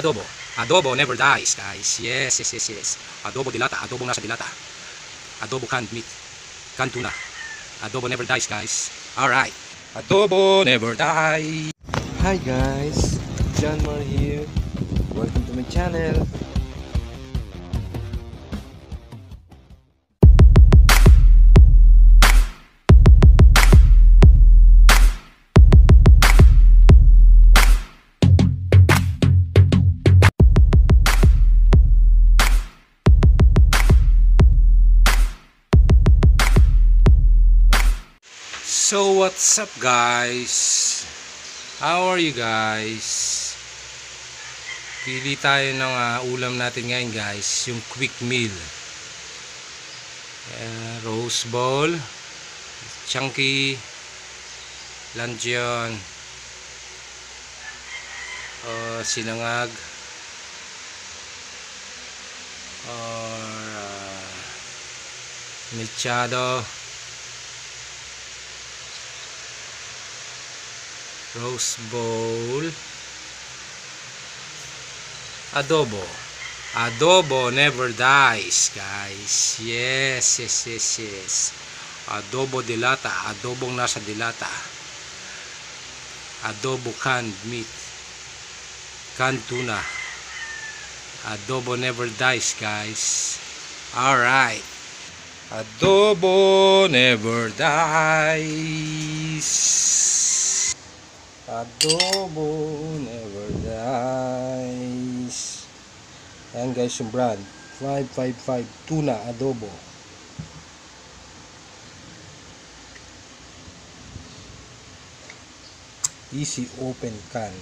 Adobo. Adobo never dies, guys. Yes, yes, yes, yes. Adobo dilata. Adobo nasa dilata. Adobo canned meat. Canned tuna. Adobo never dies, guys. Alright. Adobo never dies. Hi guys, John Mar here. Welcome to my channel. So what's up, guys? How are you guys? Pili tayo ng ulam natin ngayon, guys. Yung quick meal. Roast ball, chunky, luncheon, sinangag, or mechado, roast bowl, adobo. Adobo never dies, guys. Yes, yes, yes, yes. Adobo dilata. Adobong nasa dilata. Adobo canned meat. Canned tuna. Adobo never dies, guys. Alright. Adobo never dies. Adobo never dies. Ayan guys, yung brand 555 tuna adobo. Easy open can.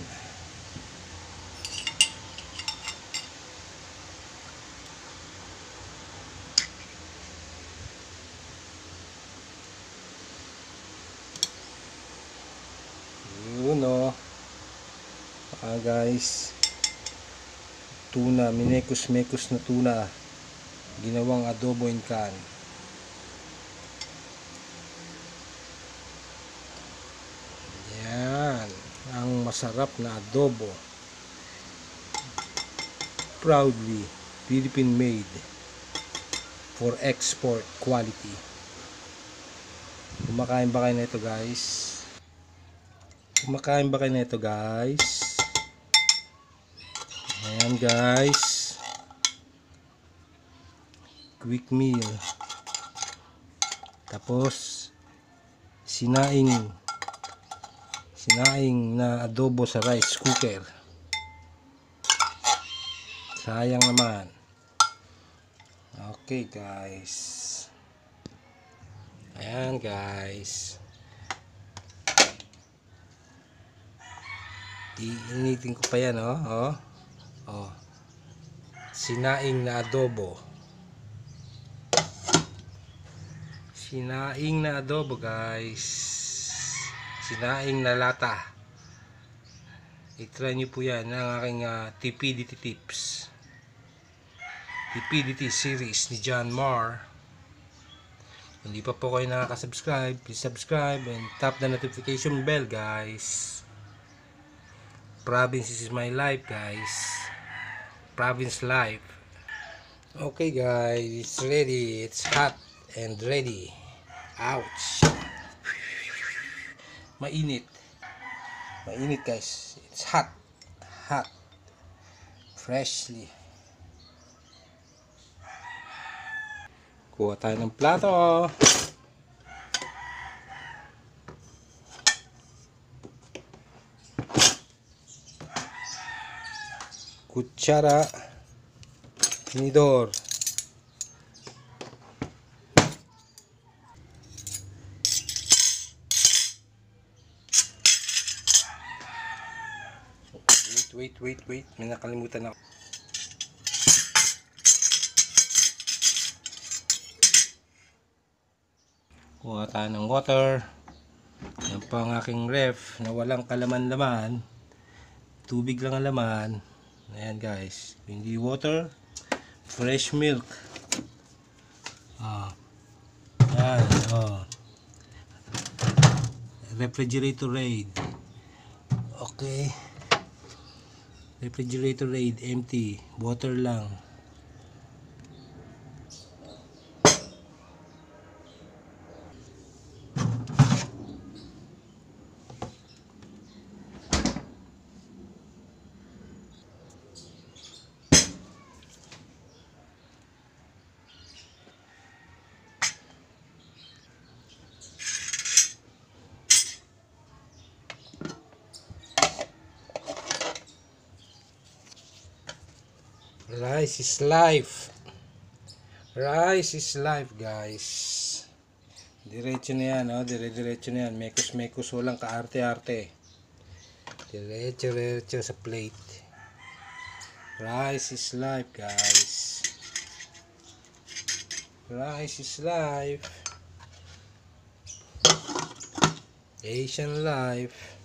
Yun o. Guys, tuna, minekos-mekos na tuna, ginawang adobo in can. Yan ang masarap na adobo, proudly Philippine made for export quality. Kumakain ba kayo nito, guys? Kumakain ba kayo nito, guys? Ayan guys, quick meal. Tapos sinaing na adobo sa rice cooker. Sayang naman. Okay guys, ayan guys, iinitin ko pa yan, oh. Sinaing na adobo. Sinaing na adobo, guys. Sinaing na lata. I-try nyo po yan ng aking TPDT tips. TPDT series ni John Mar. Kung hindi pa po kayo nakaka-subscribe, please subscribe and tap the notification bell, guys. Province is my life, guys. Province life. Okay guys, it's ready. It's hot and ready. Ouch. Mainit. Mainit guys. It's hot. Hot. Freshly. Kuha tayo ng plato. Kutsara, tinidor, wait, may nakalimutan ako. Kuha tayo ng water. Yan pa ang aking ref na walang kalaman-laman, tubig lang ang laman. Ayan guys, hindi water, fresh milk. Ayan, refrigerator raid. Okay. Refrigerator raid empty, water lang. Rice is life. Rice is life, guys. Diretso na yan, oh. Diretso na yan. Mekos-mekos, walang kaarte-arte. Diretso sa plate. Rice is life, guys. Rice is life. Asian life.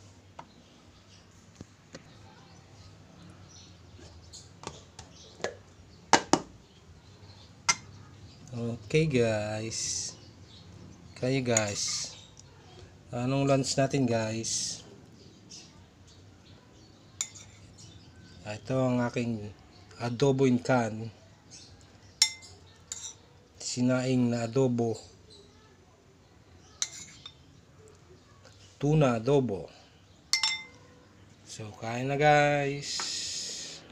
Okay, guys. Kayo, guys. Anong lunch natin, guys? Ito ang aking adobo in can. Sinaing na adobo. Tuna adobo. So, kain na, guys.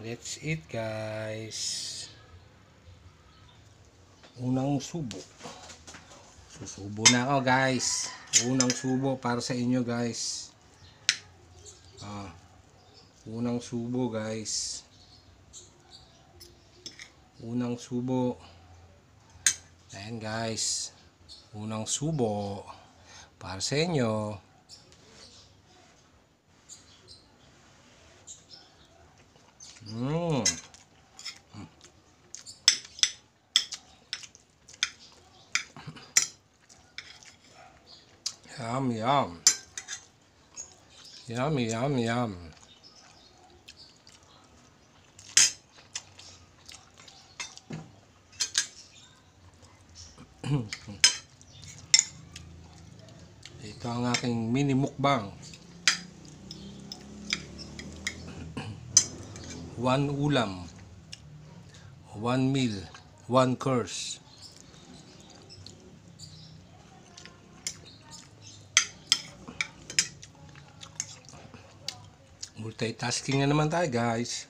Let's eat, guys. Unang subo. Susubo na ako, guys. Unang subo para sa inyo, guys. Unang subo, guys. Unang subo. Ayan, guys. Unang subo para sa inyo. Yum, yum. Yum, yum, yum. Ito ang aking mini mukbang. One ulam, one meal, one course. Multitasking na naman tayo, guys.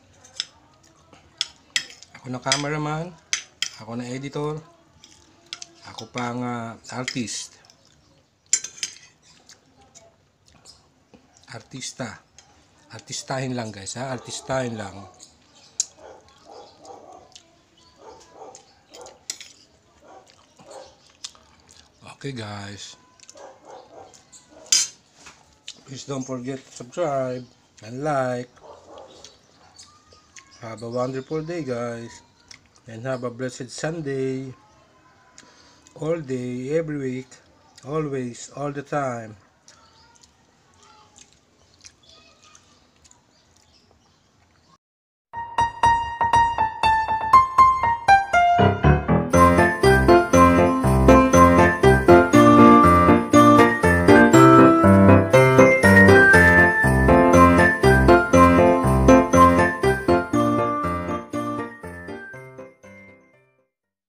Ako na cameraman, ako na editor, ako pang artist. Artistahin lang, guys, ha? Artistahin lang. Okay, guys. Please don't forget to subscribe and like. Have a wonderful day, guys. And have a blessed Sunday. All day, every week. Always, all the time.